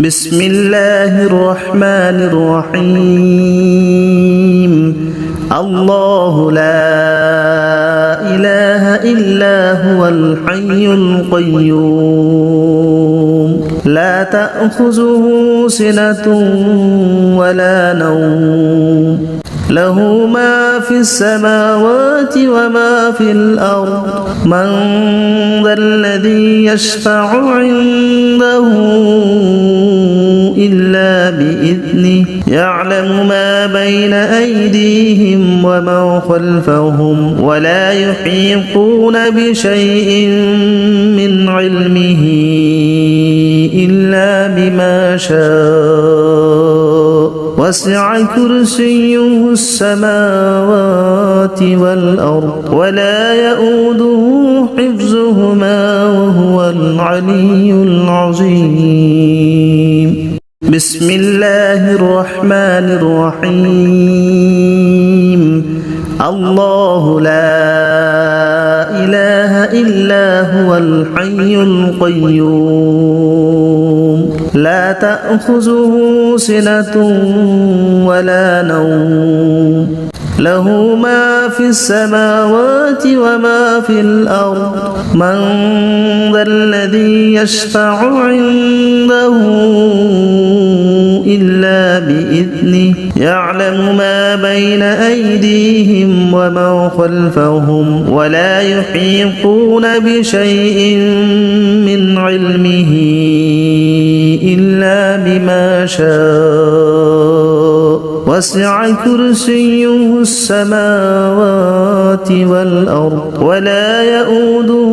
بسم الله الرحمن الرحيم الله لا إله إلا هو الحي القيوم لا تأخذه سنة ولا نوم له ما في السماوات وما في الأرض من ذا الذي يشفع عنده إلا بإذنه يعلم ما بين أيديهم وما خلفهم ولا يحيطون بشيء من علمه إلا بما شاء وسع كرسيه السماوات والأرض ولا يؤوده حفظهما وهو العلي العظيم بسم الله الرحمن الرحيم الله لا إله إلا هو الحي القيوم لا تأخذه سنة ولا نوم له ما في السماوات وما في الأرض من ذا الذي يشفع عنده إلا بإذنه يعلم ما بين أيديهم وما خلفهم ولا يحيطون بشيء من علمه إلا بما شاء وسع كرسيه السماوات والأرض ولا يؤوده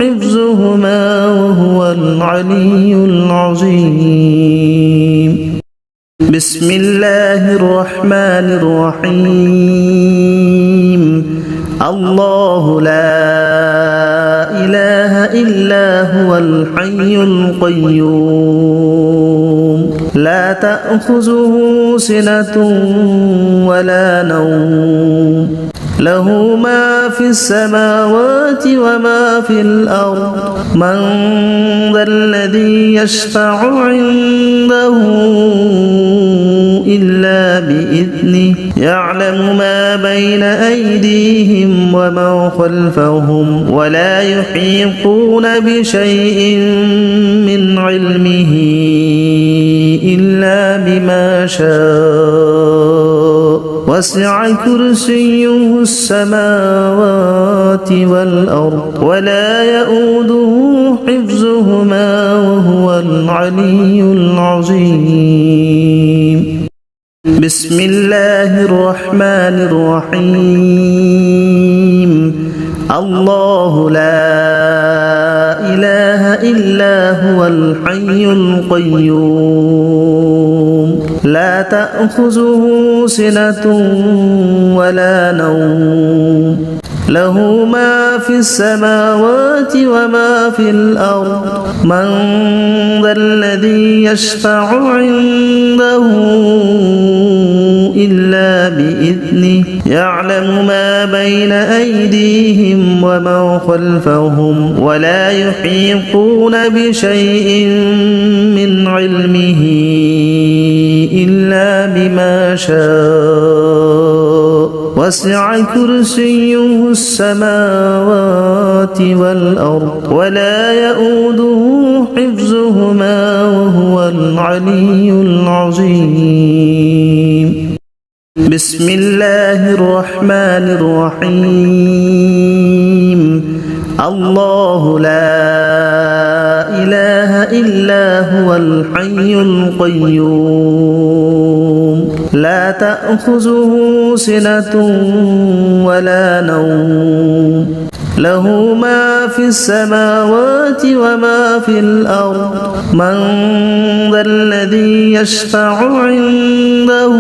حفظهما وهو العلي العظيم بسم الله الرحمن الرحيم الله لا إله إلا هو الحي القيوم لا تأخذه سنة ولا نوم له ما في السماوات وما في الأرض من ذا الذي يشفع عنده إلا بإذنه يعلم ما بين أيديهم وما خلفهم ولا يحيطون بشيء من علمه إلا بما شاء وسع كرسيه السماوات والأرض ولا يؤوده حفظهما وهو العلي العظيم بسم الله الرحمن الرحيم الله لا إله إلا هو الحي القيوم لا تأخذه سنة ولا نوم له ما في السماوات وما في الأرض من ذا الذي يشفع عنده إلا بإذنه يعلم ما بين أيديهم وما خلفهم ولا يحيطون بشيء من علمه إلا بما شاء وسع كرسيه السماوات والأرض ولا يؤوده حفظهما وهو العلي العظيم بسم الله الرحمن الرحيم الله لا إله إلا هو الحي القيوم لا تأخذه سنة ولا نوم له ما في السماوات وما في الأرض من ذا الذي يشفع عنده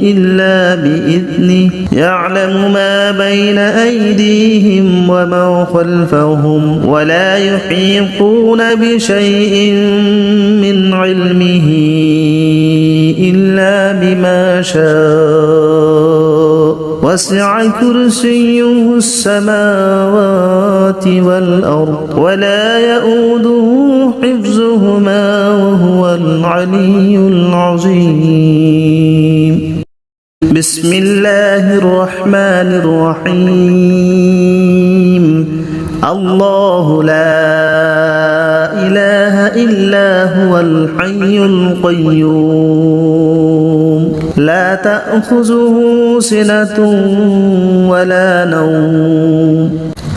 إلا بإذنه يعلم ما بين أيديهم وما خلفهم ولا يحيطون بشيء من علمه إلا بما شاء وسع كرسيه السماوات والأرض ولا يؤوده حفظهما العلي العظيم. بسم الله الرحمن الرحيم. الله لا إله إلا هو الحي القيوم لا تأخذه سنة ولا نوم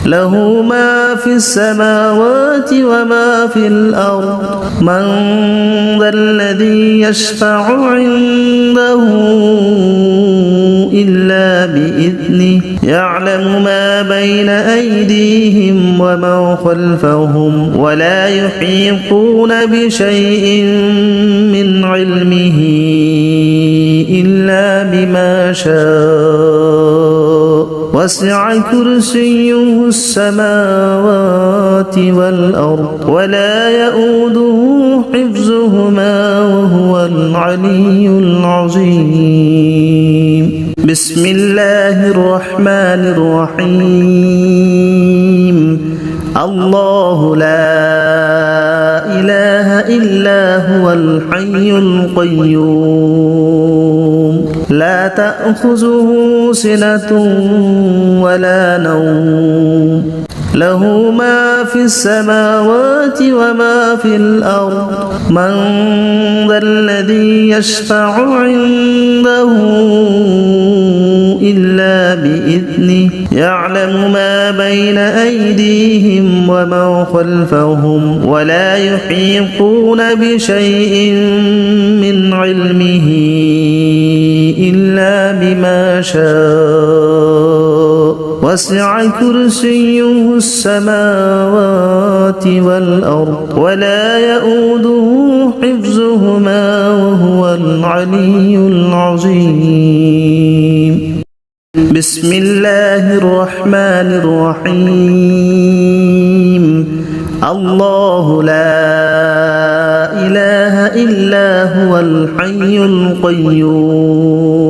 له ما في السماوات وما في الأرض من ذا الذي يشفع عنده إلا بإذنه يعلم ما بين أيديهم وما خلفهم ولا يحيطون بشيء من علمه إلا بما شاء وسع كرسيه السماوات والأرض ولا يؤوده حفظهما وهو العلي العظيم. بسم الله الرحمن الرحيم. الله لا إله إلا هو الحي القيوم لا تأخذه سنة ولا نوم له ما في السماوات وما في الأرض من ذا الذي يشفع عنده إلا بإذنه يعلم ما بين أيديهم وما خلفهم ولا يحيطون بشيء من علمه إلا بما شاء وسع كرسيه السماوات والأرض ولا يؤوده حفظهما وهو العلي العظيم. بسم الله الرحمن الرحيم. الله لا إله إلا هو الحي القيوم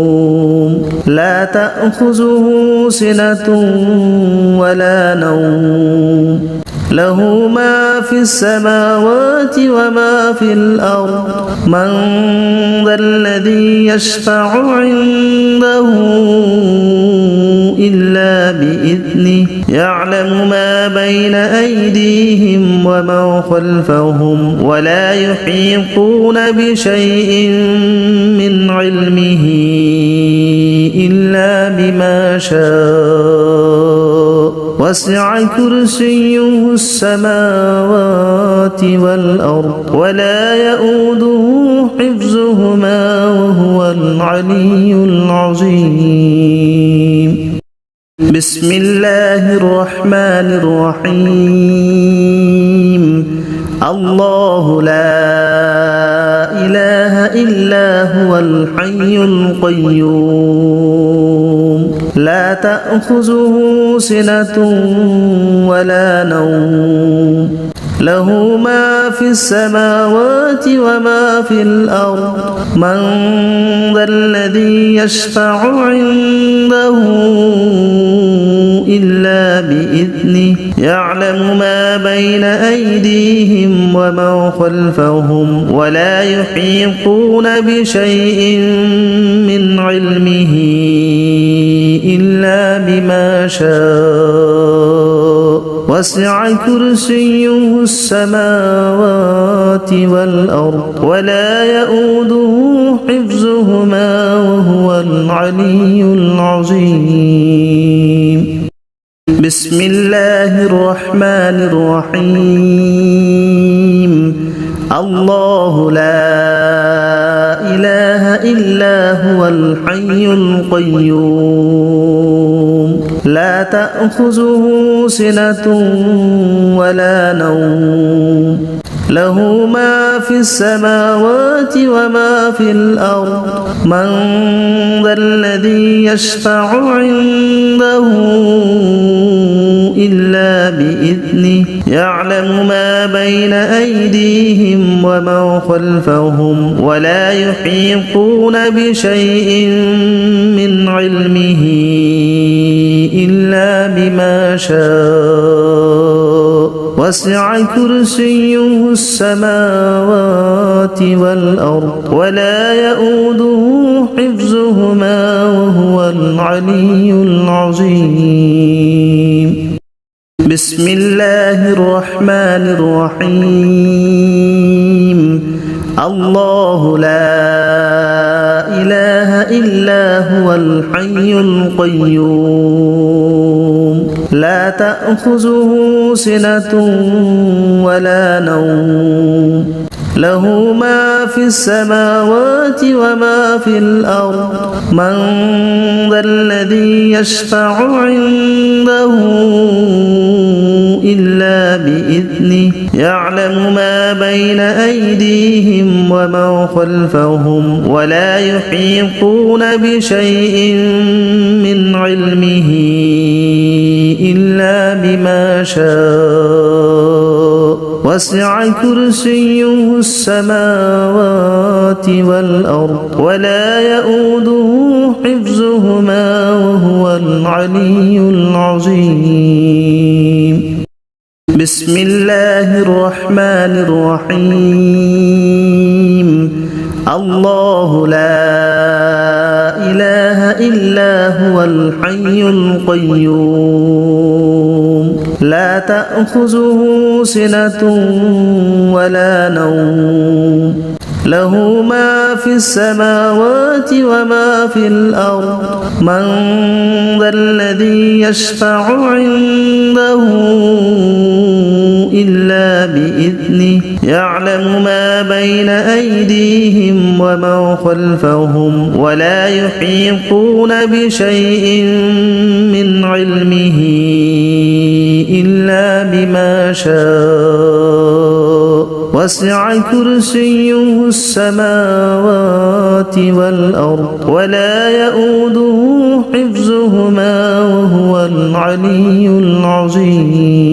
لا تأخذه سنة ولا نوم له ما في السماوات وما في الأرض من ذا الذي يشفع عنده إلا بإذنه يعلم ما بين أيديهم وما خلفهم ولا يحيطون بشيء من علمه إلا بما شاء وسع كرسيه السماوات والأرض ولا يؤوده حفظهما وهو العلي العظيم. بسم الله الرحمن الرحيم. الله لا إله إلا هو الحي القيوم لا تأخذه سنة ولا نوم له ما في السماوات وما في الأرض من ذا الذي يشفع عنده إلا بإذنه يعلم ما بين أيديهم وما خلفهم ولا يحيطون بشيء من علمه إلا بما شاء وسع كرسيه السماوات والأرض ولا يؤوده حفظهما وهو العلي العظيم. بسم الله الرحمن الرحيم. الله لا إله إلا هو الحي القيوم لا تأخذه سنة ولا نوم له ما في السماوات وما في الأرض من ذا الذي يشفع عنده إلا بإذنه يعلم ما بين أيديهم وما خلفهم ولا يحيطون بشيء من علمه إلا بما شاء وسع كرسيه السماوات والأرض ولا يؤوده حفظهما وهو العلي العظيم بسم الله الرحمن الرحيم الله لا إله إلا هو الحي القيوم لا تأخذه سنة ولا نوم له ما في السماوات وما في الأرض من ذا الذي يشفع عنده إلا بإذنه يعلم ما بين أيديهم وما خلفهم ولا يحيطون بشيء من علمه إلا بما شاء وسع كرسيه السماوات والأرض ولا يؤوده حفظهما وهو العلي العظيم بسم الله الرحمن الرحيم الله لا إله إلا هو الحي القيوم لا تأخذه سنة ولا نوم له ما في السماوات وما في الأرض من ذا الذي يشفع عنده إلا بإذنه يعلم ما بين أيديهم وما خلفهم ولا يحيطون بشيء من علمه إلا بما شاء وسع كرسيه السماوات والأرض ولا يؤوده حفظهما وهو العلي العظيم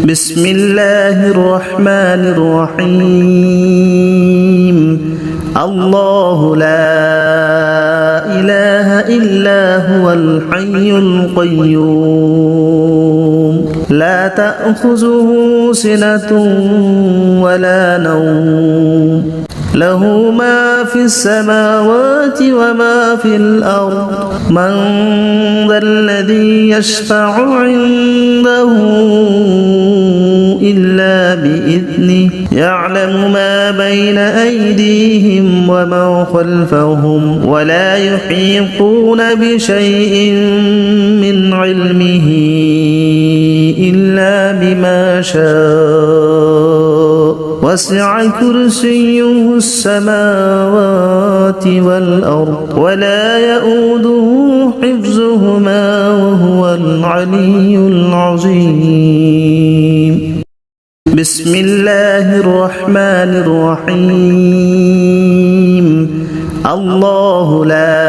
بسم الله الرحمن الرحيم الله لا إله إلا هو الحي القيوم لا تأخذه سنة ولا نوم له ما في السماوات وما في الأرض من ذا الذي يشفع عنده إلا بإذنه يعلم ما بين أيديهم وما خلفهم ولا يحيطون بشيء من علمه إلا بما شاء وسع كرسيه السماوات والأرض ولا يؤوده حفظهما وهو العلي العظيم بسم الله الرحمن الرحيم الله لا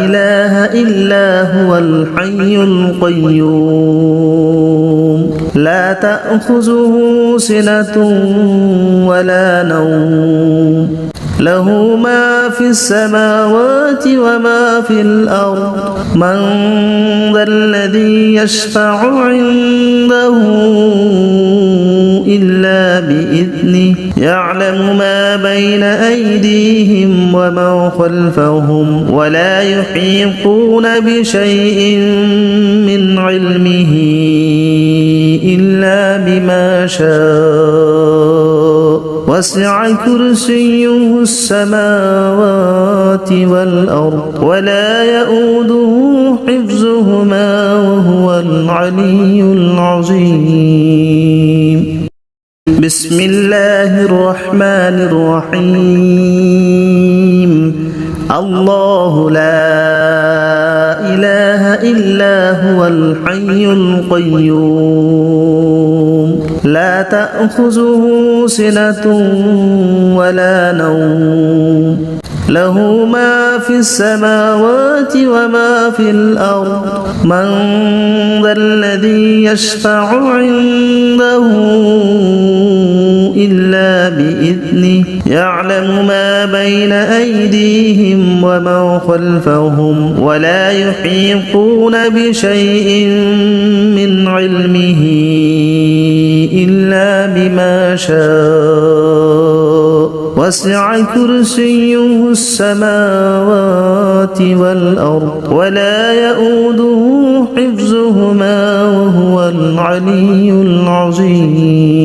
إله إلا هو الحي القيوم لا تأخذه سنة ولا نوم له ما في السماوات وما في الأرض من ذا الذي يشفع عنده إلا بإذنه يعلم ما بين أيديهم وما خلفهم ولا يحيطون بشيء من علمه إلا بما شاء وسع كرسيه السماوات والأرض ولا يؤوده حفظهما وهو العلي العظيم بسم الله الرحمن الرحيم الله لا إله إلا هو الحي القيوم لا تأخذه سنة ولا نوم له ما في السماوات وما في الأرض من ذا الذي يشفع عنده إلا بإذنه يعلم ما بين أيديهم وما خلفهم ولا يحيطون بشيء من علمه إلا بما شاء وسع كرسيه السماوات والأرض ولا يؤوده حفظهما وهو العلي العظيم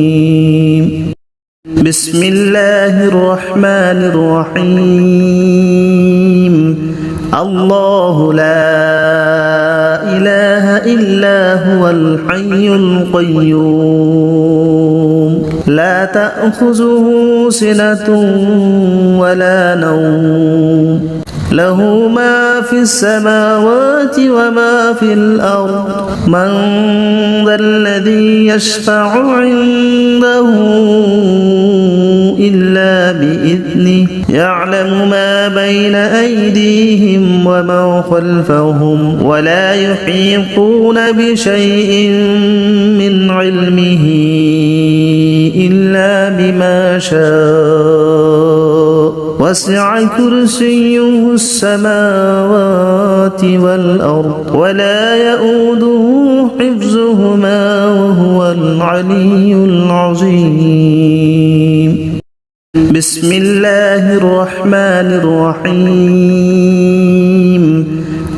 بسم الله الرحمن الرحيم الله لا إله إلا هو الحي القيوم لا تأخذه سنة ولا نوم له ما في السماوات وما في الأرض من ذا الذي يشفع عنده إلا بإذنه يعلم ما بين أيديهم وما خلفهم ولا يحيطون بشيء من علمه إلا بما شاء وسع كرسيه السماوات والأرض ولا يؤوده حفظهما وهو العلي العظيم بسم الله الرحمن الرحيم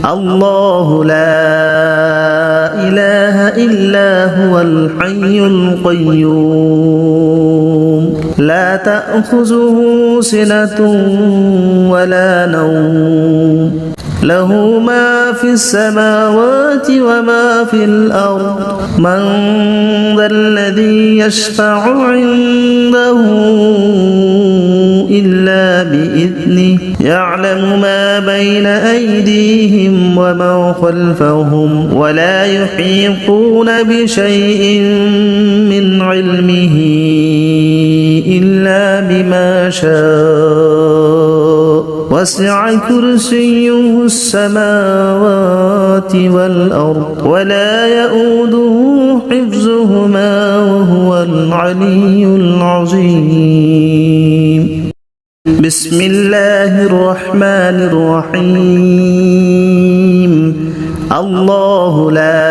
الله لا إله إلا هو الحي القيوم لا تأخذه سنة ولا نوم له ما في السماوات وما في الأرض من ذا الذي يشفع عنده إلا بإذنه يعلم ما بين أيديهم وما خلفهم ولا يحيطون بشيء من علمه إلا بما شاء وسع كرسيه السماوات والأرض ولا يؤوده حفظهما وهو العلي العظيم بسم الله الرحمن الرحيم الله لا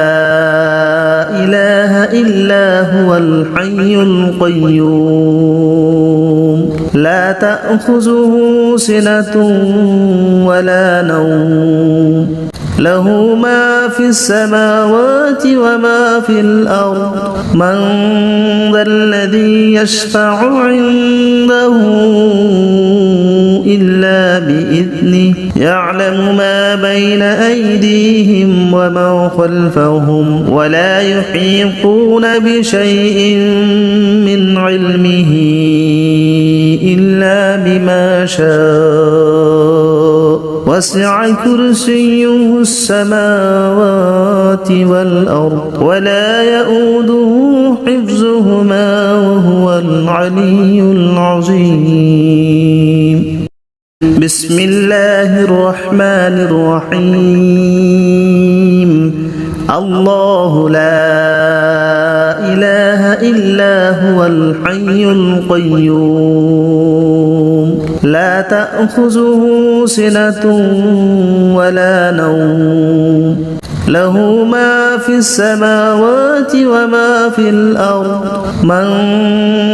إله إلا هو الحي القيوم لا تأخذه سنة ولا نوم له ما في السماوات وما في الأرض من ذا الذي يشفع عنده إلا بإذنه يعلم ما بين أيديهم وما خلفهم ولا يحيطون بشيء من علمه إلا بما شاء وسع كرسيه السماوات والأرض ولا يؤوده حفظهما وهو العلي العظيم بسم الله الرحمن الرحيم الله لا إله إلا هو الحي القيوم لا تأخذه سنة ولا نوم له ما في السماوات وما في الأرض من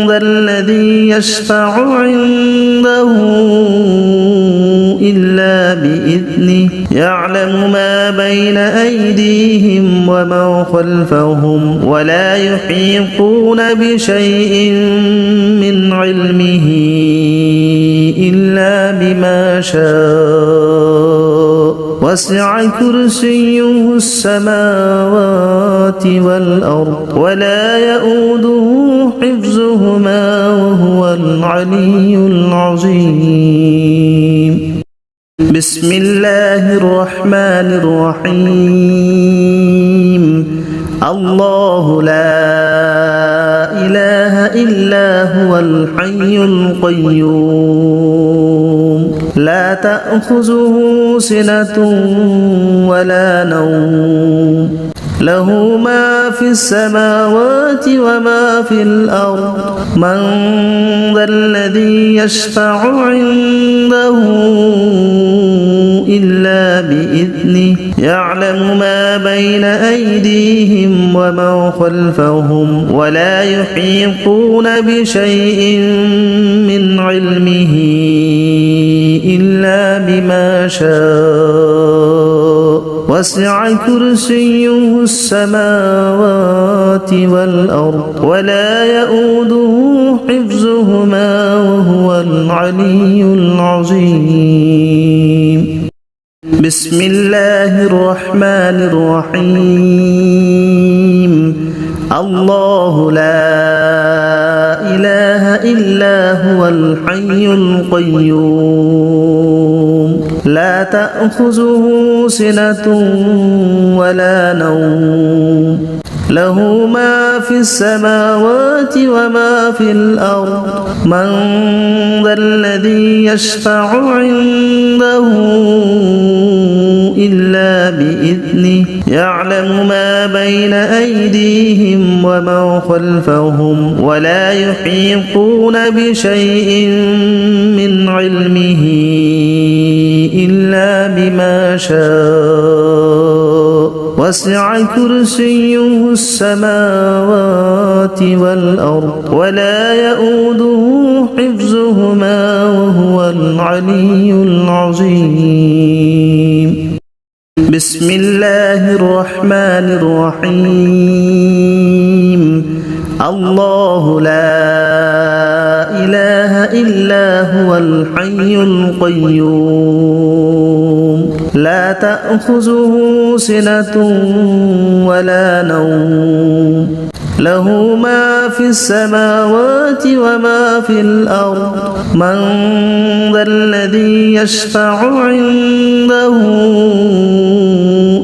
ذا الذي يشفع عنده إلا بإذنه يعلم ما بين أيديهم وما خلفهم ولا يحيطون بشيء من علمه إلا بما شاء وسع كرسيه السماوات والأرض ولا يؤوده حفظهما وهو العلي العظيم بسم الله الرحمن الرحيم الله لا إله إلا هو الحي القيوم لا تأخذه سنة ولا نوم له ما في السماوات وما في الأرض من ذا الذي يشفع عنده إلا بإذنه يعلم ما بين أيديهم وما خلفهم ولا يحيطون بشيء من علمه إلا بما شاء وسع كرسيه السماوات والأرض ولا يؤوده حفظهما وهو العلي العظيم. بسم الله الرحمن الرحيم. الله لا إله إلا هو الحي القيوم لا تأخذه سنة ولا نوم له ما في السماوات وما في الأرض من ذا الذي يشفع عنده إلا بإذنه يعلم ما بين أيديهم وما خلفهم ولا يحيطون بشيء من علمه إلا بما شاء وسع كرسيه السماوات والأرض ولا يؤوده حفظهما وهو العلي العظيم. بسم الله الرحمن الرحيم. الله لا إله إلا هو الحي القيوم لا تأخذه سنة ولا نوم له ما في السماوات وما في الأرض من ذا الذي يشفع عنده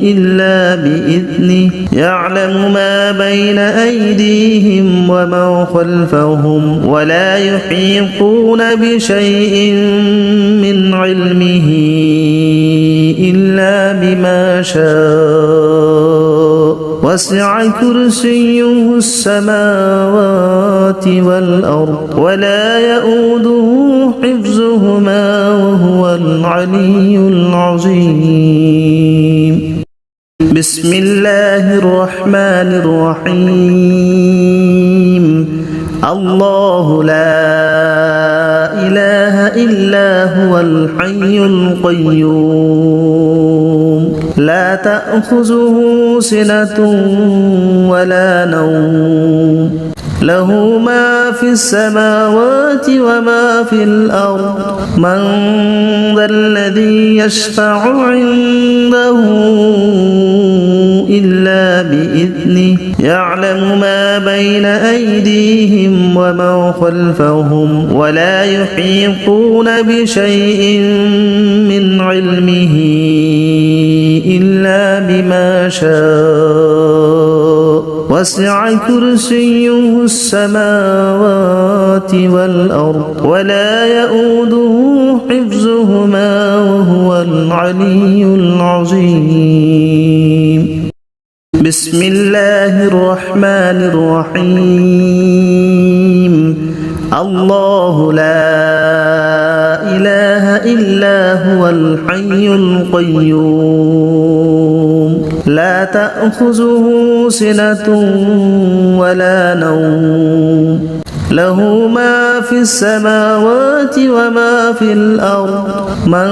إلا بإذنه يعلم ما بين أيديهم وما خلفهم ولا يحيطون بشيء من علمه إلا بما شاء وسع كرسيه السماوات والأرض ولا يؤوده حفظهما وهو العلي العظيم. بسم الله الرحمن الرحيم. الله لا إله إلا هو الحي القيوم لا تأخذه سنة ولا نوم له ما في السماوات وما في الأرض من ذا الذي يشفع عنده إلا بإذنه يعلم ما بين أيديهم وما خلفهم ولا يحيطون بشيء من علمه إلا بما شاء وسع كرسيه السماوات والأرض ولا يؤوده حفظهما وهو العلي العظيم. بسم الله الرحمن الرحيم. الله لا إله إلا هو الحي القيوم لا تأخذه سنة ولا نوم له ما في السماوات وما في الأرض من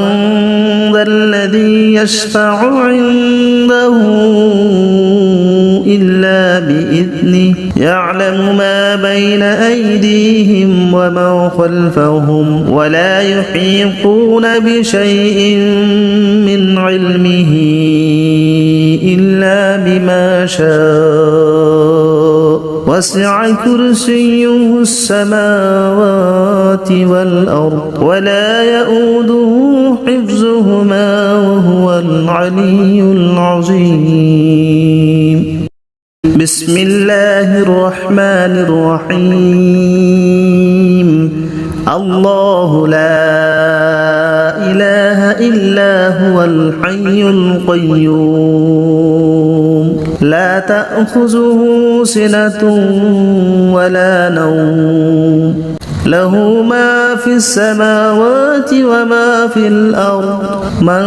ذا الذي يشفع عنده إلا بإذنه يعلم ما بين أيديهم وما خلفهم ولا يحيطون بشيء من علمه إلا بما شاء وسع كرسيه السماوات والأرض ولا يؤوده حفظهما وهو العلي العظيم. بسم الله الرحمن الرحيم. الله لا إله إلا هو الحي القيوم لا تأخذه سنة ولا نوم له ما في السماوات وما في الأرض من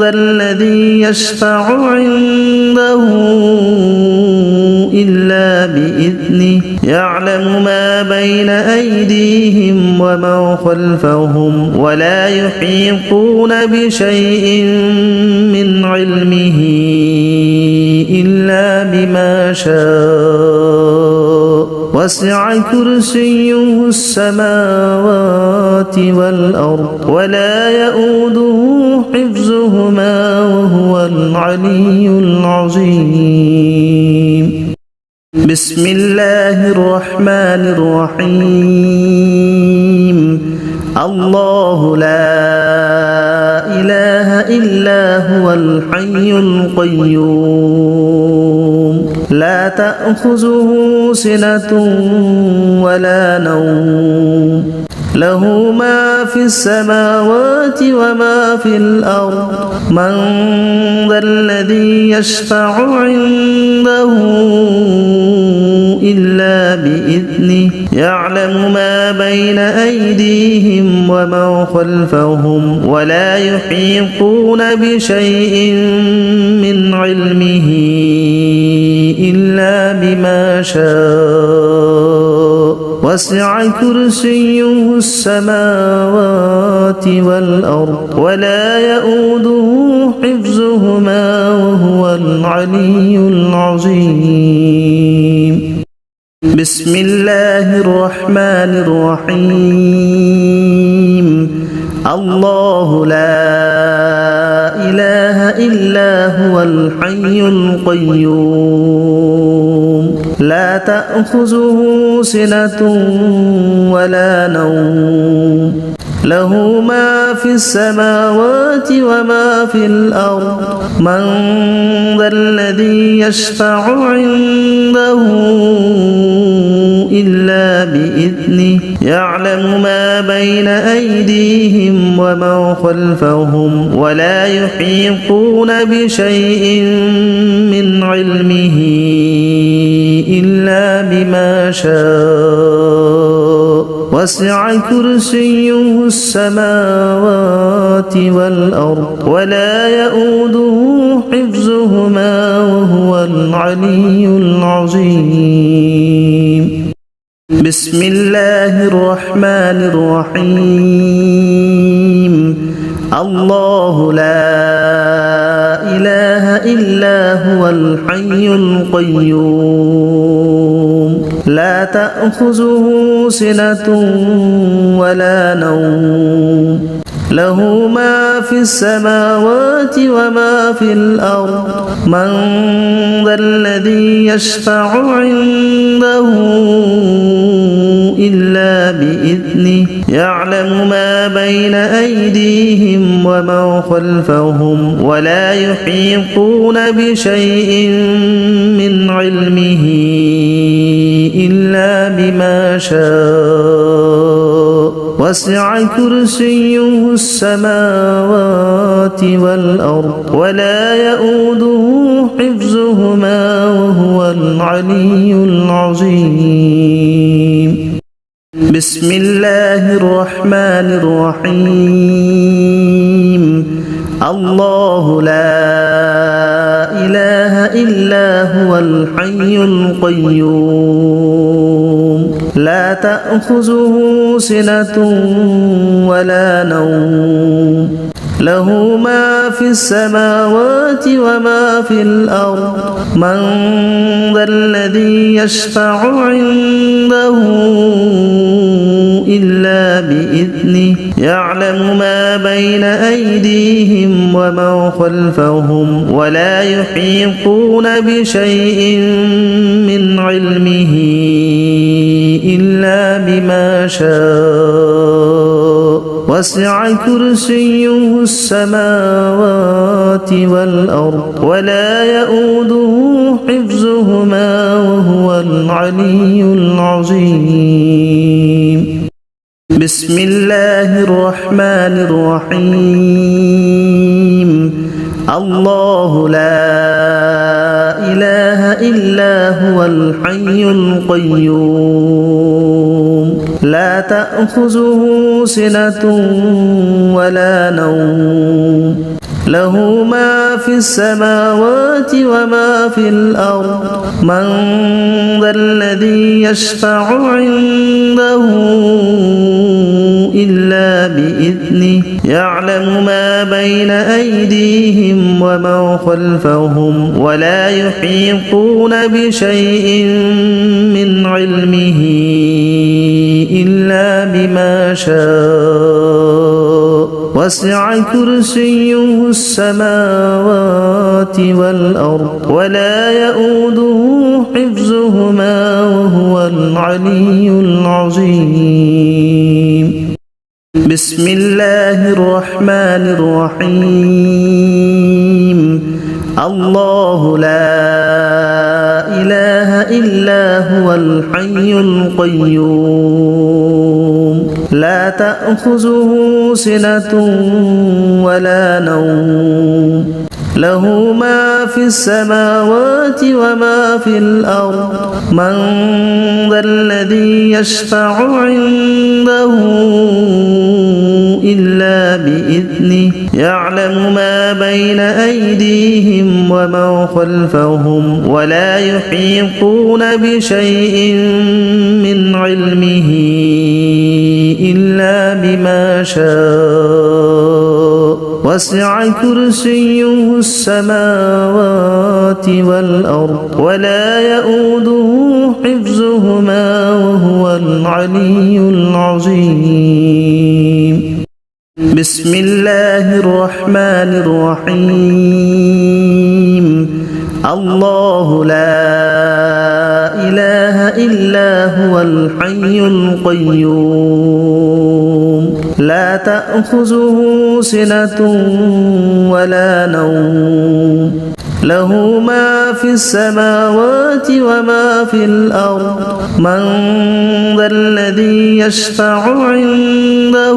ذا الذي يشفع عنده إلا بإذنه يعلم ما بين أيديهم وما خلفهم ولا يحيطون بشيء من علمه إلا بما شاء وسع كرسيه السماوات والأرض ولا يؤوده حفظهما وهو العلي العظيم بسم الله الرحمن الرحيم الله لا إله إلا هو الحي القيوم لا تأخذه سنة ولا نوم له ما في السماوات وما في الأرض من ذا الذي يشفع عنده إلا بإذنه يعلم ما بين أيديهم وما خلفهم ولا يحيطون بشيء من علمه إلا بما شاء وسع كرسيه السماوات والأرض ولا يؤوده حفظهما وهو العلي العظيم بسم الله الرحمن الرحيم الله لا إله إلا هو الحي القيوم لا تأخذه سنة ولا نوم له ما في السماوات وما في الأرض من ذا الذي يشفع عنده إلا بإذنه يعلم ما بين أيديهم وما خلفهم ولا يحيطون بشيء من علمه إلا بما شاء وسع كرسيه السماوات والأرض ولا يؤوده حفظهما وهو العلي العظيم بسم الله الرحمن الرحيم الله لا إله إلا هو الحي القيوم لا تأخذه سنة ولا نوم له ما في السماوات وما في الأرض من ذا الذي يشفع عنده إلا بإذنه يعلم ما بين أيديهم وما خلفهم ولا يحيطون بشيء من علمه إلا بما شاء وسع كرسيه السماوات والأرض ولا يؤوده حفظهما وهو العلي العظيم بسم الله الرحمن الرحيم الله لا إله إلا هو الحي القيوم لا تأخذه سنة ولا نوم له ما في السماوات وما في الأرض من ذا الذي يشفع عنده إلا بإذنه يعلم ما بين أيديهم وما خلفهم ولا يحيطون بشيء من علمه إلا بما شاء وسع كرسيه السماوات والأرض ولا يؤوده حفظهما وهو العلي العظيم بسم الله الرحمن الرحيم الله لا إله إلا هو الحي القيوم لا تأخذه سنة ولا نوم له ما في السماوات وما في الأرض من ذا الذي يشفع عنده إلا بإذنه يعلم ما بين أيديهم وما خلفهم ولا يحيطون بشيء من علمه إلا بما شاء وسع كرسيه السماوات والأرض ولا يؤوده حفظهما وهو العلي العظيم بسم الله الرحمن الرحيم الله لا إله إلا هو الحي القيوم لا تأخذه سنة ولا نوم له ما في السماوات وما في الأرض من ذا الذي يشفع عنده إلا بإذنه يعلم ما بين أيديهم وما خلفهم ولا يحيطون بشيء من علمه إلا بما شاء وسع كرسيه السماوات والأرض ولا يؤوده حفظهما وهو العلي العظيم بسم الله الرحمن الرحيم الله لا إله إلا هو الحي القيوم لا تأخذه سنة ولا نوم له ما في السماوات وما في الأرض من ذا الذي يشفع عنده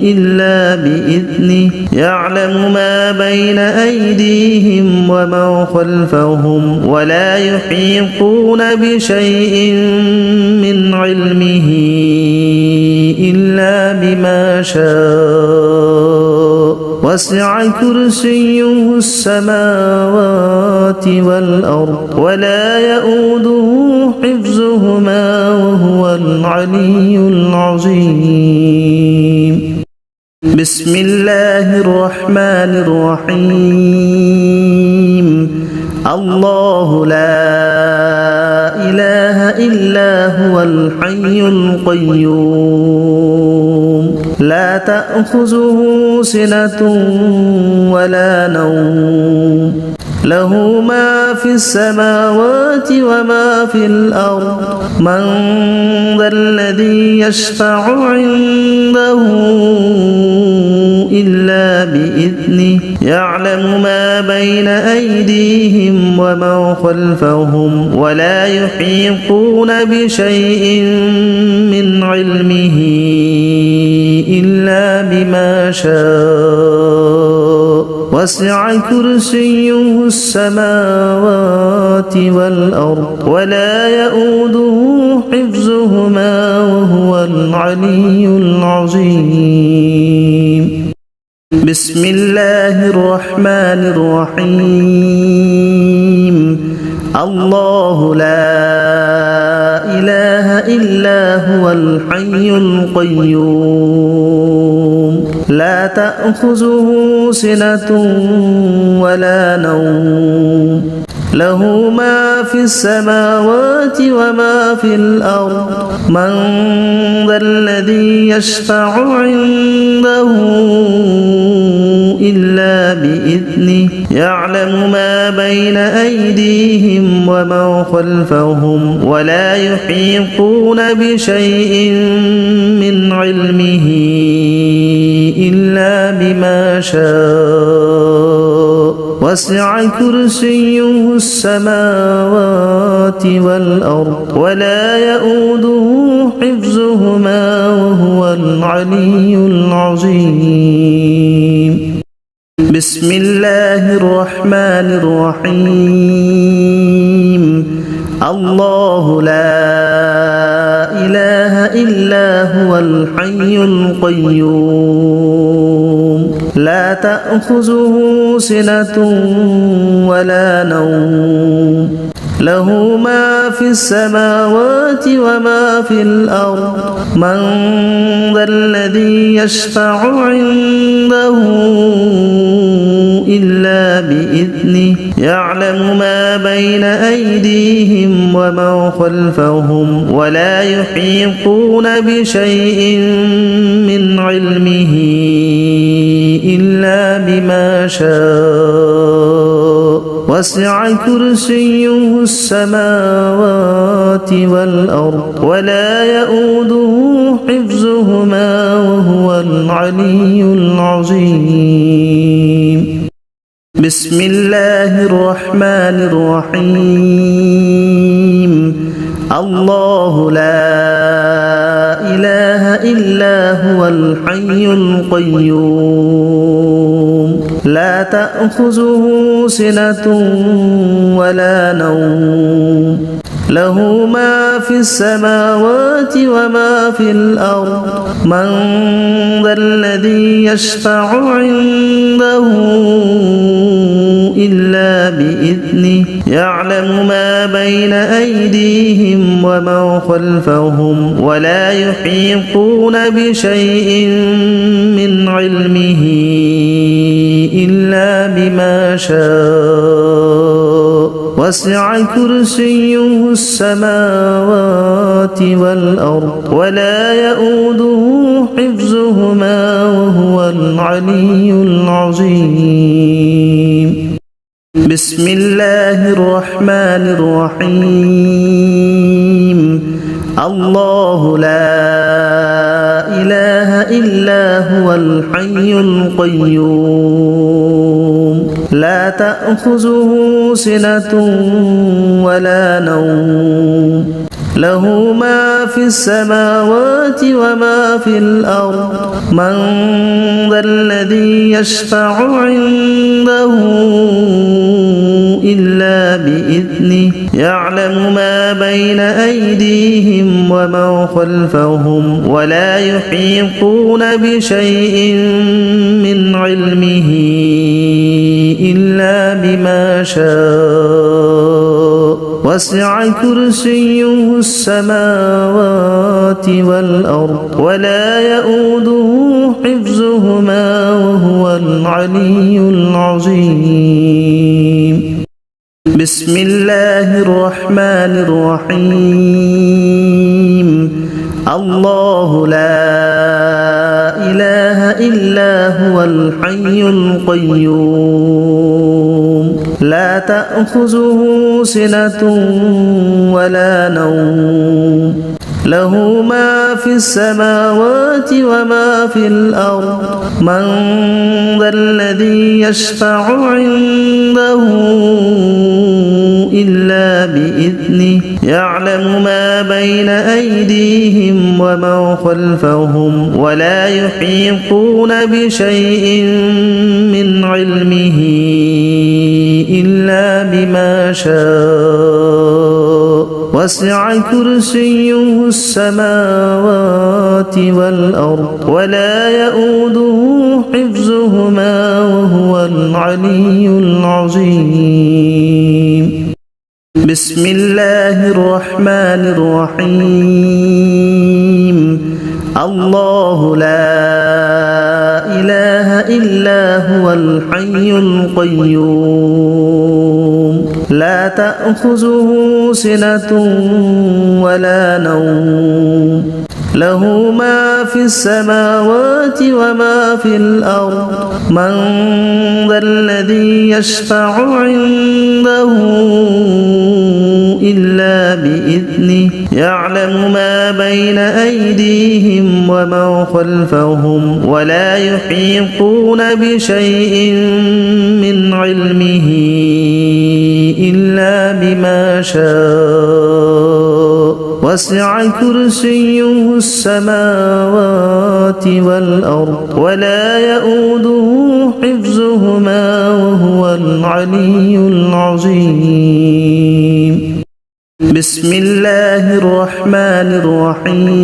إلا بإذنه يعلم ما بين أيديهم وما خلفهم ولا يحيطون بشيء من علمه إلا بما شاء وسع كرسيه السماوات والأرض ولا يؤوده حفظهما وهو العلي العظيم بسم الله الرحمن الرحيم الله لا إله إلا هو الحي القيوم لا تأخذه سنة ولا نوم له ما في السماوات وما في الأرض من ذا الذي يشفع عنده إلا بإذنه يعلم ما بين أيديهم وما خلفهم ولا يحيطون بشيء من علمه إلا بما شاء وسع كرسيه السماوات والأرض ولا يؤوده حفظهما وهو العلي العظيم بسم الله الرحمن الرحيم الله لا إله إلا هو الحي القيوم لا تأخذه سنة ولا نوم له ما في السماوات وما في الأرض من ذا الذي يشفع عنده إلا بإذنه يعلم ما بين أيديهم وما خلفهم ولا يحيطون بشيء من علمه إلا بما شاء وسع كرسيه السماوات والأرض ولا يؤوده حفظهما وهو العلي العظيم بسم الله الرحمن الرحيم الله لا إله إلا هو الحي القيوم لا تأخذه سنة ولا نوم له ما في السماوات وما في الأرض من ذا الذي يشفع عنده إلا بإذنه يعلم ما بين أيديهم وما خلفهم ولا يحيطون بشيء من علمه إلا بما شاء وسع كرسيه السماوات والأرض ولا يؤوده حفظهما وهو العلي العظيم بسم الله الرحمن الرحيم الله لا إله إلا هو الحي القيوم لا تأخذه سنة ولا نوم له ما في السماوات وما في الأرض من ذا الذي يشفع عنده إلا بإذنه يعلم ما بين أيديهم وما خلفهم ولا يحيطون بشيء من علمه إلا بما شاء وسع كرسيه السماوات والأرض ولا يؤوده حفظهما وهو العلي العظيم بسم الله الرحمن الرحيم الله لا إله إلا هو الحي القيوم لا تأخذه سنة ولا نوم له ما في السماوات وما في الأرض من ذا الذي يشفع عنده إلا بإذنه يعلم ما بين أيديهم وما خلفهم ولا يحيطون بشيء من علمه إلا بما شاء وسع كرسيه السماوات والأرض ولا يؤوده حفظهما وهو العلي العظيم بسم الله الرحمن الرحيم الله لا إله إلا هو الحي القيوم لا تأخذه سنة ولا نوم له ما في السماوات وما في الأرض من ذا الذي يشفع عنده إلا بإذنه يعلم ما بين أيديهم وما خلفهم ولا يحيطون بشيء من علمه إلا بما شاء وسع كرسيه السماوات والأرض ولا يؤوده حفظهما وهو العلي العظيم بسم الله الرحمن الرحيم الله لا إله إلا هو الحي القيوم لا تأخذه سنة ولا نوم له ما في السماوات وما في الأرض من ذا الذي يشفع عنده إلا بإذنه يعلم ما بين أيديهم وما خلفهم ولا يحيطون بشيء من علمه إلا بما شاء وسع كرسيه السماوات والأرض ولا يؤوده حفظهما وهو العلي العظيم بسم الله الرحمن الرحيم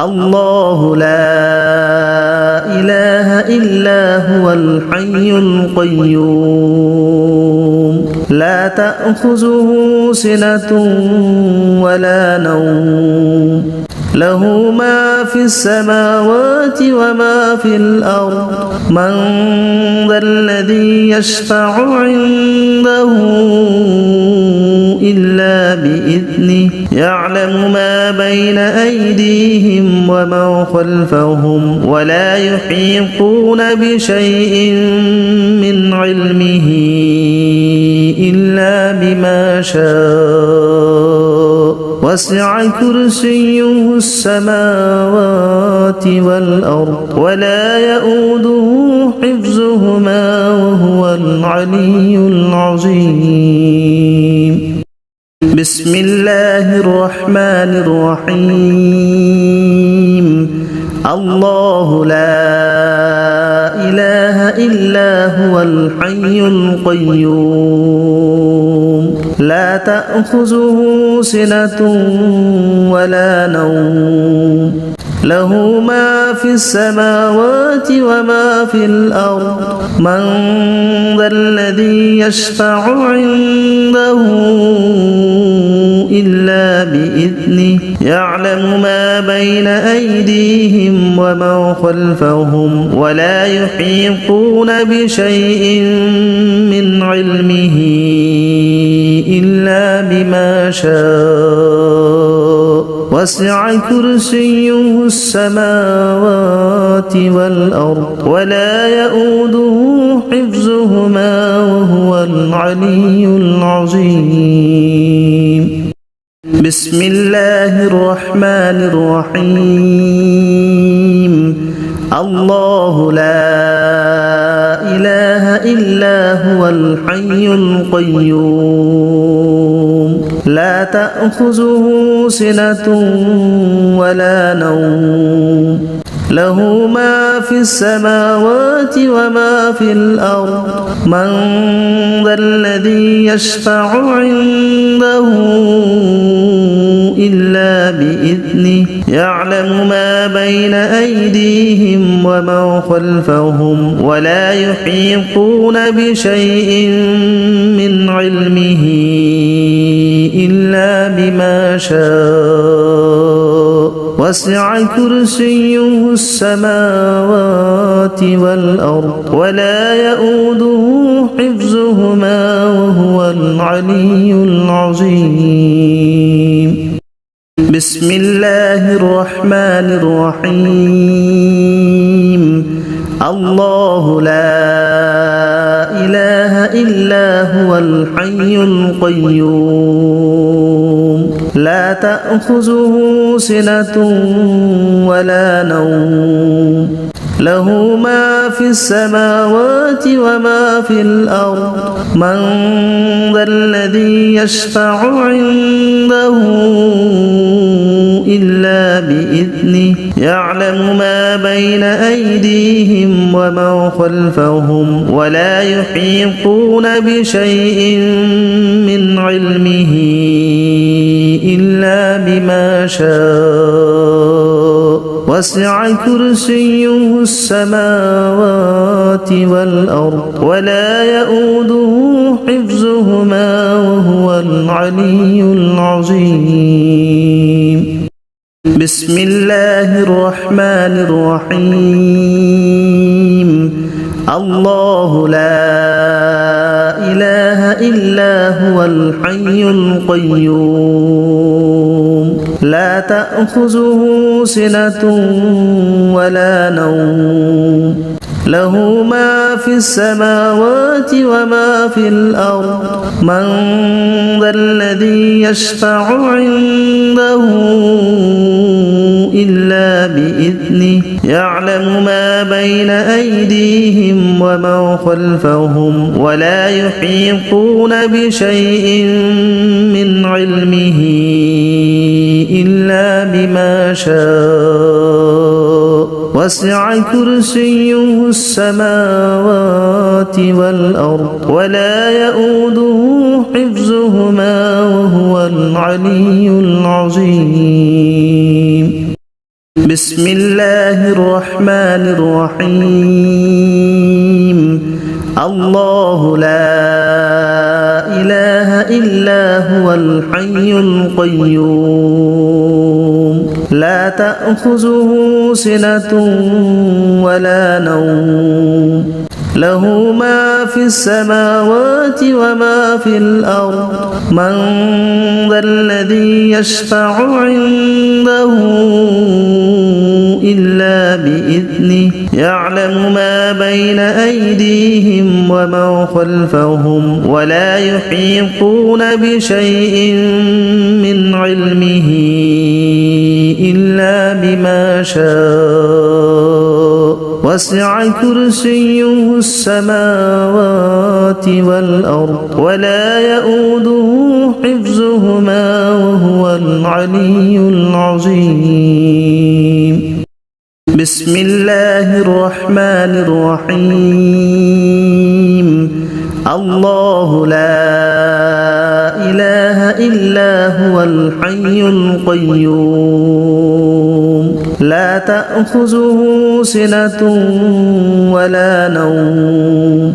الله لا إله إلا هو الحي القيوم لا تأخذه سنة ولا نوم له ما في السماوات وما في الأرض من ذا الذي يشفع عنده إلا بإذنه يعلم ما بين أيديهم وما خلفهم ولا يحيطون بشيء من علمه إلا بما شاء وسع كرسيه السماوات والأرض ولا يؤوده حفظهما وهو العلي العظيم بسم الله الرحمن الرحيم الله لا إله إلا هو الحي القيوم لا تأخذه سنة ولا نوم له ما في السماوات وما في الأرض من ذا الذي يشفع عنده إلا بإذنه يعلم ما بين أيديهم وما خلفهم ولا يحيطون بشيء من علمه إلا بما شاء وسع كرسيه السماوات والأرض ولا يؤوده حفظهما وهو العلي العظيم بسم الله الرحمن الرحيم الله لا إله إلا هو الحي القيوم لا تأخذه سنة ولا نوم له ما في السماوات وما في الأرض من ذا الذي يشفع عنده إلا بإذنه يعلم ما بين أيديهم وما خلفهم ولا يحيطون بشيء من علمه إلا بما شاء وسع كرسيه السماوات والأرض ولا يؤوده حفظهما وهو العلي العظيم بسم الله الرحمن الرحيم الله لا إله إلا هو الحي القيوم لا تأخذه سنة ولا نوم له ما في السماوات وما في الأرض من ذا الذي يشفع عنده إلا بإذنه يعلم ما بين أيديهم وما خلفهم ولا يحيطون بشيء من علمه إلا بما شاء وسع كرسيه السماوات والأرض ولا يؤوده حفظهما وهو العلي العظيم بسم الله الرحمن الرحيم الله لا إله إلا هو الحي القيوم لا تأخذه سنة ولا نوم له ما في السماوات وما في الأرض من ذا الذي يشفع عنده إلا بإذنه يعلم ما بين أيديهم وما خلفهم ولا يحيطون بشيء من علمه إلا بما شاء وسع كرسيه السماوات والأرض ولا يؤوده حفظهما وهو العلي العظيم. بسم الله الرحمن الرحيم. الله لا إله إلا هو الحي القيوم لا تأخذه سنة ولا نوم له ما في السماوات وما في الأرض من ذا الذي يشفع عنده إلا بإذنه يعلم ما بين أيديهم وما خلفهم ولا يحيطون بشيء من علمه إلا بما شاء وسع كرسيه السماوات والأرض ولا يؤوده حفظهما وهو العلي العظيم. بسم الله الرحمن الرحيم. الله لا إله إلا هو الحي القيوم لا تأخذه سنة ولا نوم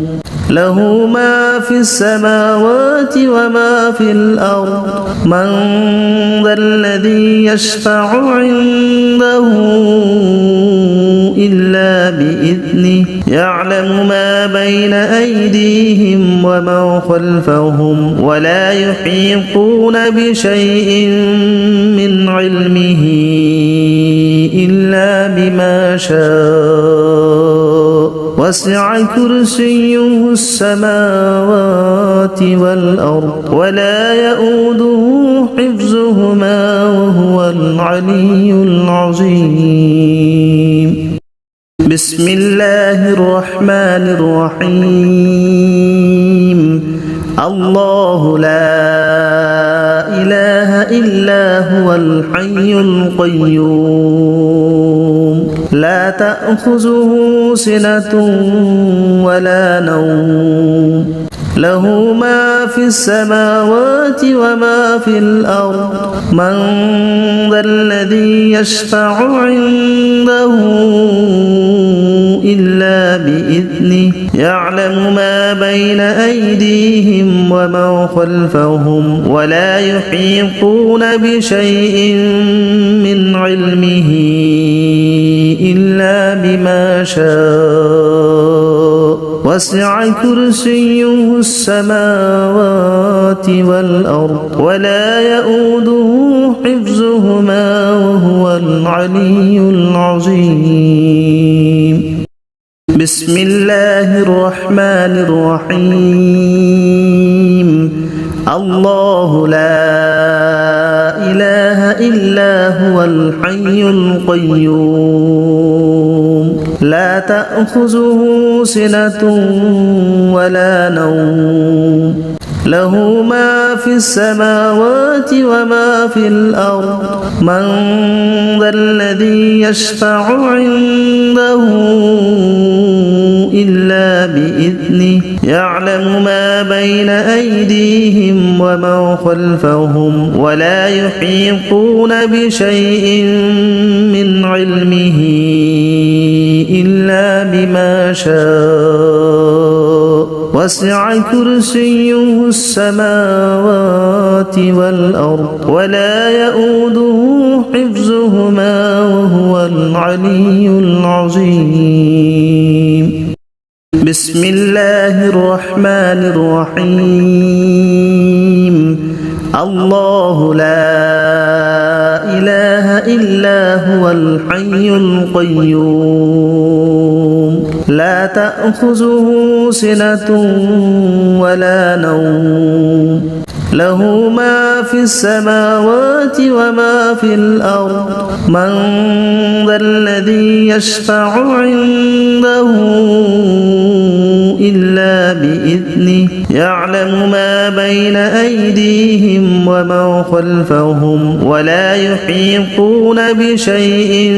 له ما في السماوات وما في الأرض من ذا الذي يشفع عنده إلا بإذنه يعلم ما بين أيديهم وما خلفهم ولا يحيطون بشيء من علمه إلا بما شاء وسع كرسيه السماوات والأرض ولا يؤوده حفظهما وهو العلي العظيم. بسم الله الرحمن الرحيم. الله لا إله إلا هو الحي القيوم لا تأخذه سنة ولا نوم له ما في السماوات وما في الأرض من ذا الذي يشفع عنده إلا بإذنه يعلم ما بين أيديهم وما خلفهم ولا يحيطون بشيء من علمه إلا بما شاء وسع كرسيه السماوات والأرض ولا يؤوده حفظهما وهو العلي العظيم. بسم الله الرحمن الرحيم. الله لا إله إلا هو الحي القيوم لا تأخذه سنة ولا نوم له ما في السماوات وما في الأرض من ذا الذي يشفع عنده إلا بإذنه يعلم ما بين أيديهم وما خلفهم ولا يحيطون بشيء من علمه إلا بما شاء وسع كرسيه السماوات والأرض ولا يؤوده حفظهما وهو العلي العظيم. بسم الله الرحمن الرحيم. الله لا إله إلا هو الحي القيوم لا تأخذه سنة ولا نوم له ما في السماوات وما في الأرض من ذا الذي يشفع عنده إلا بإذنه يعلم ما بين أيديهم وما خلفهم ولا يحيطون بشيء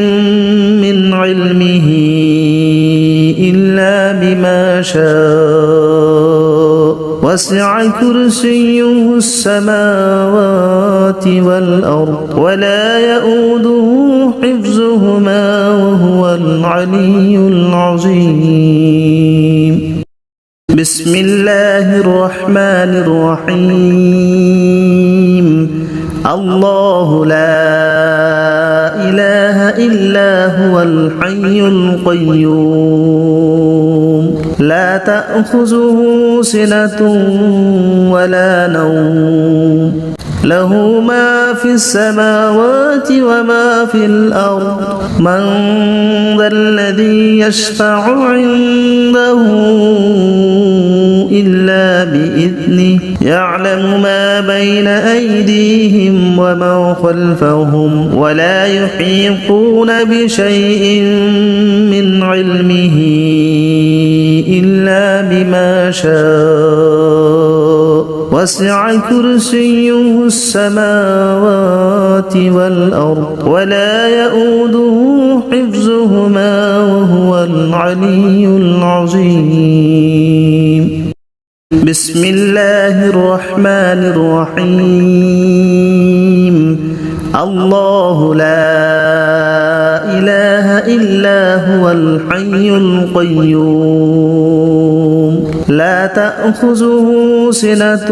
من علمه إلا بما شاء وسع كرسيه السماوات والأرض ولا يؤوده حفظهما وهو العلي العظيم. بسم الله الرحمن الرحيم. الله لا إله إلا هو الحي القيوم لا تأخذه سنة ولا نوم له ما في السماوات وما في الأرض من ذا الذي يشفع عنده إلا بإذنه يعلم ما بين أيديهم وما خلفهم ولا يحيطون بشيء من علمه إلا بما شاء وسع كرسيه السماوات والأرض ولا يؤوده حفظهما وهو العلي العظيم. بسم الله الرحمن الرحيم. الله لا إله إلا هو الحي القيوم لا تأخذه سنة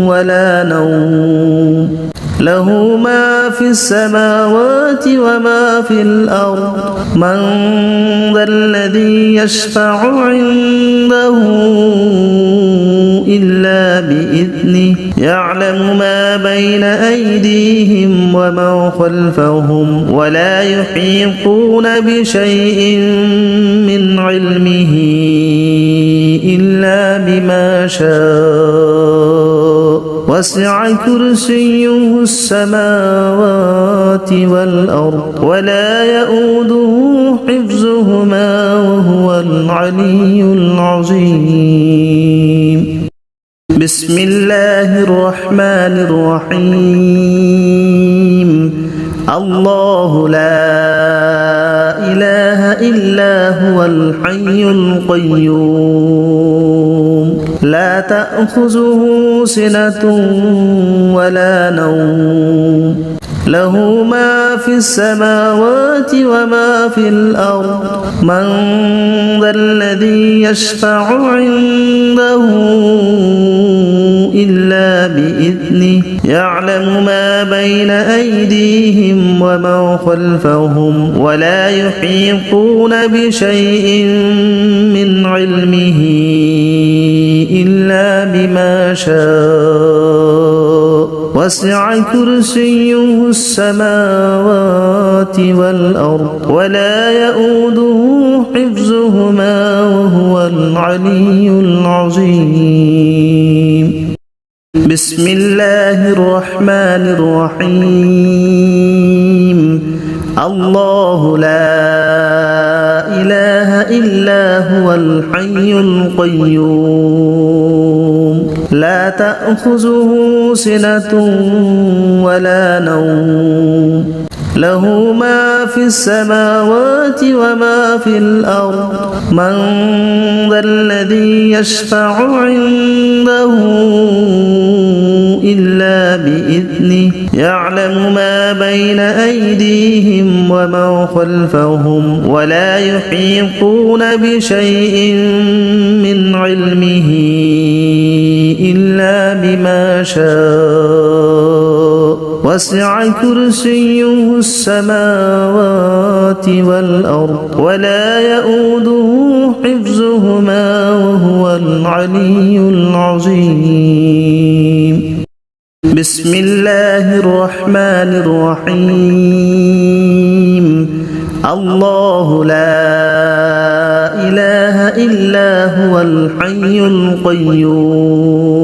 ولا نوم له ما في السماوات وما في الأرض من ذا الذي يشفع عنده إلا بإذنه يعلم ما بين أيديهم وما خلفهم ولا يحيطون بشيء من علمه إلا بما شاء وسع كرسيه السماوات والأرض ولا يؤوده حفظهما وهو العلي العظيم. بسم الله الرحمن الرحيم. الله لا إله إلا هو الحي القيوم لا تأخذه سنة ولا نوم له ما في السماوات وما في الأرض من ذا الذي يشفع عنده إلا بإذنه يعلم ما بين أيديهم وما خلفهم ولا يحيطون بشيء من علمه إلا بما شاء وسع كرسيه السماوات والأرض ولا يؤوده حفظهما وهو العلي العظيم. بسم الله الرحمن الرحيم. الله لا إله إلا هو الحي القيوم لا تأخذه سنة ولا نوم له ما في السماوات وما في الأرض من ذا الذي يشفع عنده إلا بإذنه يعلم ما بين أيديهم وما خلفهم ولا يحيطون بشيء من علمه إلا بما شاء وسع كرسيه السماوات والأرض ولا يؤوده حفظهما وهو العلي العظيم. بسم الله الرحمن الرحيم. الله لا إله إلا هو الحي القيوم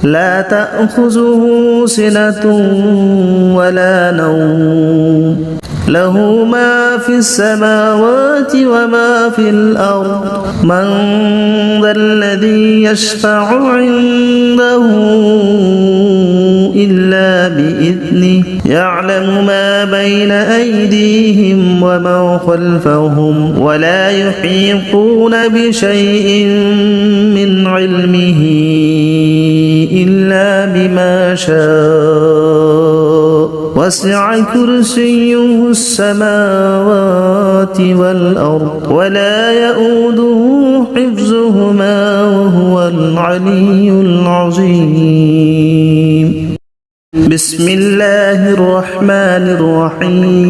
لا تأخذه سنة ولا نوم له ما في السماوات وما في الأرض من ذا الذي يشفع عنده إلا بإذنه يعلم ما بين أيديهم وما خلفهم ولا يحيطون بشيء من علمه إلا بما شاء وسع كرسيه السماوات والأرض ولا يؤوده حفظهما وهو العلي العظيم بسم الله الرحمن الرحيم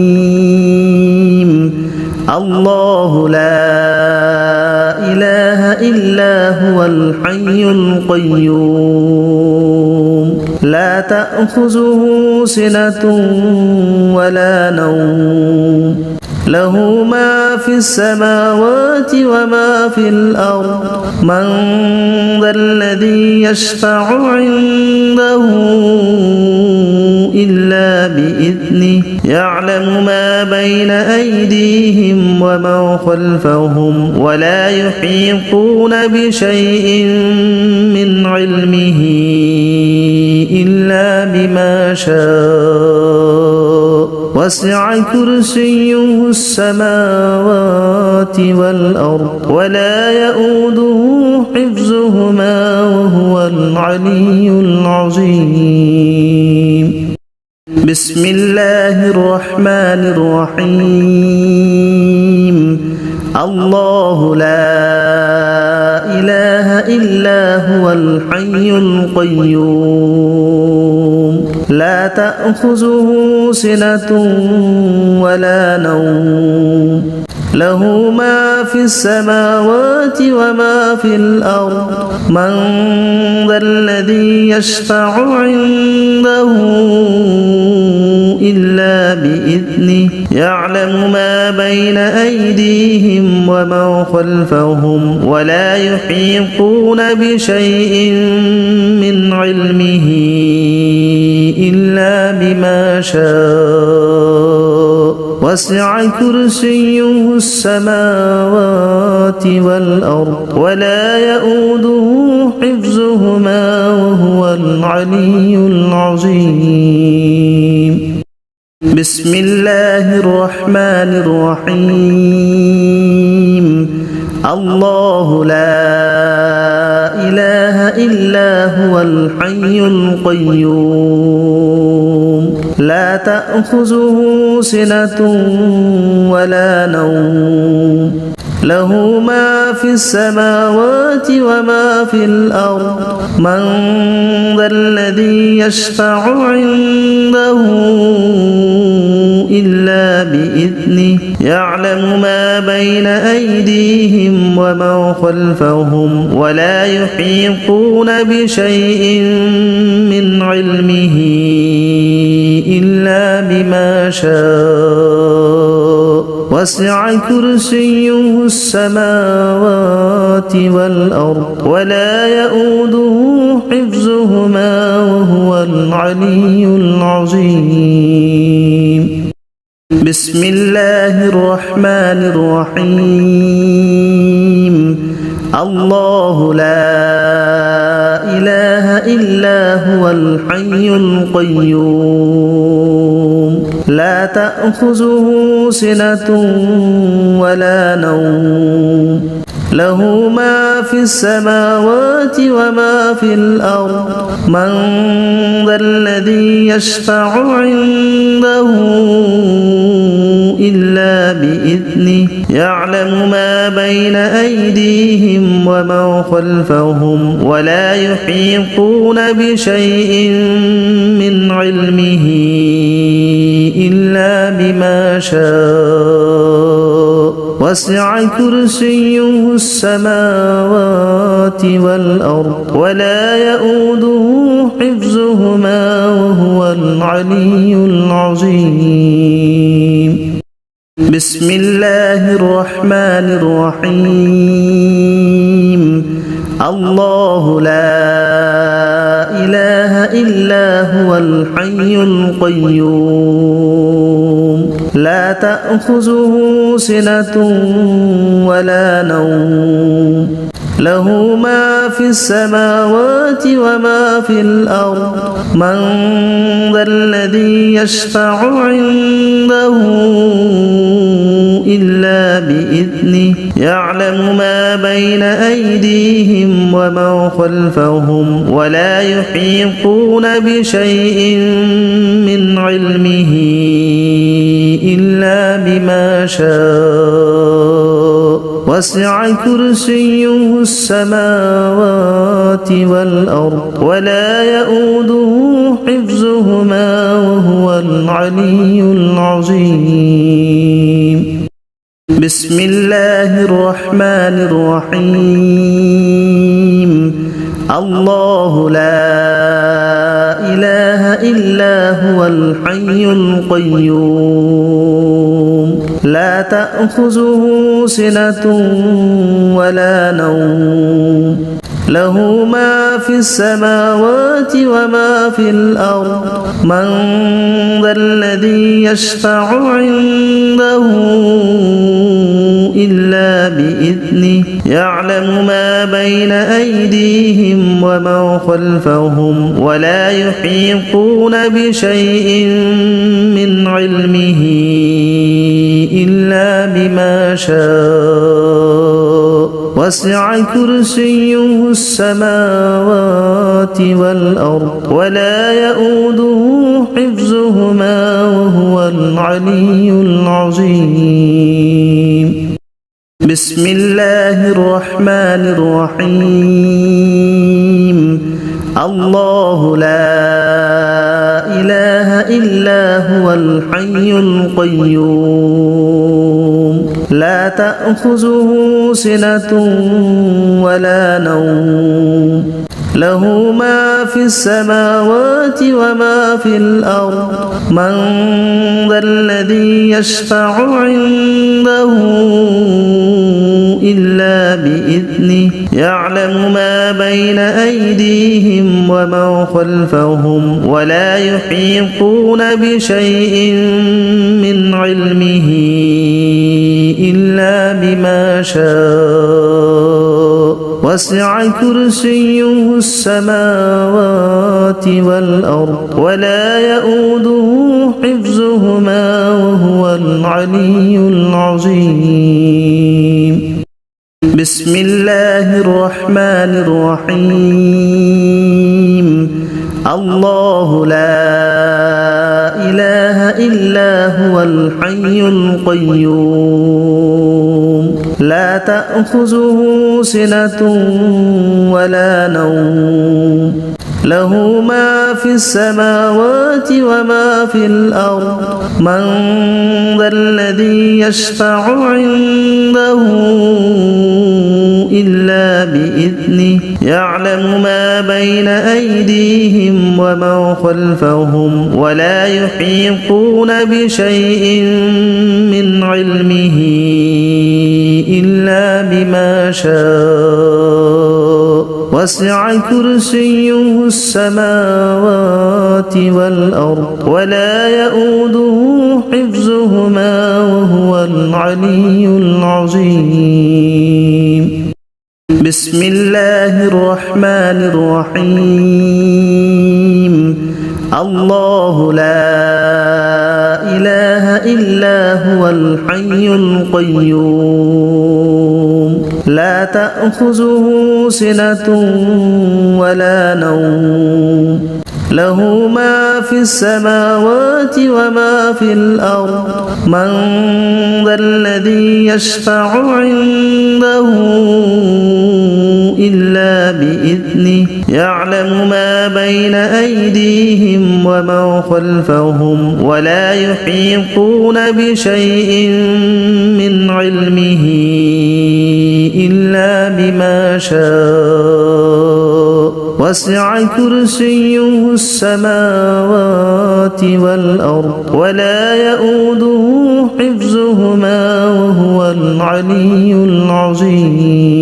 الله لا إله إلا هو الحي القيوم لا تأخذه سنة ولا نوم له ما في السماوات وما في الأرض من ذا الذي يشفع عنده إلا بإذنه يعلم ما بين أيديهم وما خلفهم ولا يحيطون بشيء من علمه إلا بما شاء وسع كرسيه السماوات والأرض ولا يؤوده حفظهما وهو العلي العظيم بسم الله الرحمن الرحيم الله لا إله إلا هو الحي القيوم لا تأخذه سنة ولا نوم له ما في السماوات وما في الأرض من ذا الذي يشفع عنده إلا بإذنه يعلم ما بين أيديهم وما خلفهم ولا يحيطون بشيء من علمه إلا بما شاء وسع كرسيه السماوات والأرض ولا يؤوده حفظهما وهو العلي العظيم بسم الله الرحمن الرحيم الله لا إله إلا هو الحي القيوم لا تأخذه سنة ولا نوم له ما في السماوات وما في الأرض من ذا الذي يشفع عنده إلا بإذنه يعلم ما بين أيديهم وما خلفهم ولا يحيطون بشيء من علمه إلا بما شاء وسع كرسيه السماوات والأرض ولا يؤوده حفظهما وهو العلي العظيم بسم الله الرحمن الرحيم الله لا إله إلا هو الحي القيوم لا تأخذه سنة ولا نوم له ما في السماوات وما في الأرض من ذا الذي يشفع عنده إلا بإذنه يعلم ما بين أيديهم وما خلفهم ولا يحيطون بشيء من علمه إلا بما شاء وسع كرسيه السماوات والأرض ولا يؤوده حفظهما وهو العلي العظيم بسم الله الرحمن الرحيم الله لا إله إلا هو الحي القيوم لا تأخذه سنة ولا نوم له ما في السماوات وما في الأرض من ذا الذي يشفع عنده إلا بإذنه يعلم ما بين أيديهم وما خلفهم ولا يحيطون بشيء من علمه إلا بما شاء وسع كرسيه السماوات والأرض ولا يؤوده حفظهما وهو العلي العظيم بسم الله الرحمن الرحيم الله لا إله إلا هو الحي القيوم لا تأخذه سنة ولا نوم له ما في السماوات وما في الأرض من ذا الذي يشفع عنده إلا بإذنه يعلم ما بين أيديهم وما خلفهم ولا يحيطون بشيء من علمه إلا بما شاء وسع كرسيه السماوات والأرض ولا يؤوده حفظهما وهو العلي العظيم بسم الله الرحمن الرحيم الله لا إله إلا هو الحي القيوم لا تأخذه سنة ولا نوم له ما في السماوات وما في الأرض من ذا الذي يشفع عنده إلا بإذنه يعلم ما بين أيديهم وما خلفهم ولا يحيطون بشيء من علمه إلا بما شاء وسع كرسيه السماوات والأرض ولا يؤوده حفظهما وهو العلي العظيم بسم الله الرحمن الرحيم الله لا إله إلا هو الحي القيوم لا تأخذه سنة ولا نوم له ما في السماوات وما في الأرض من ذا الذي يشفع عنده إلا بإذنه يعلم ما بين أيديهم وما خلفهم ولا يحيطون بشيء من علمه إلا بما شاء وسع كرسيه السماوات والأرض ولا يؤوده حفظهما وهو العلي العظيم بسم الله الرحمن الرحيم الله لا إله إلا هو الحي القيوم لا تأخذه سنة ولا نوم له ما في السماوات وما في الأرض من ذا الذي يشفع عنده إلا بإذنه يعلم ما بين أيديهم وما خلفهم ولا يحيطون بشيء من علمه إلا بما شاء وسع كرسيه السماوات والأرض ولا يؤوده حفظهما وهو العلي العظيم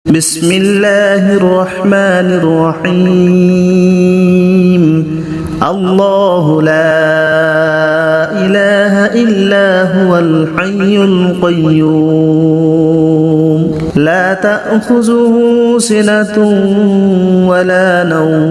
بسم الله الرحمن الرحيم الله لا إله إلا هو الحي القيوم لا تأخذه سنة ولا نوم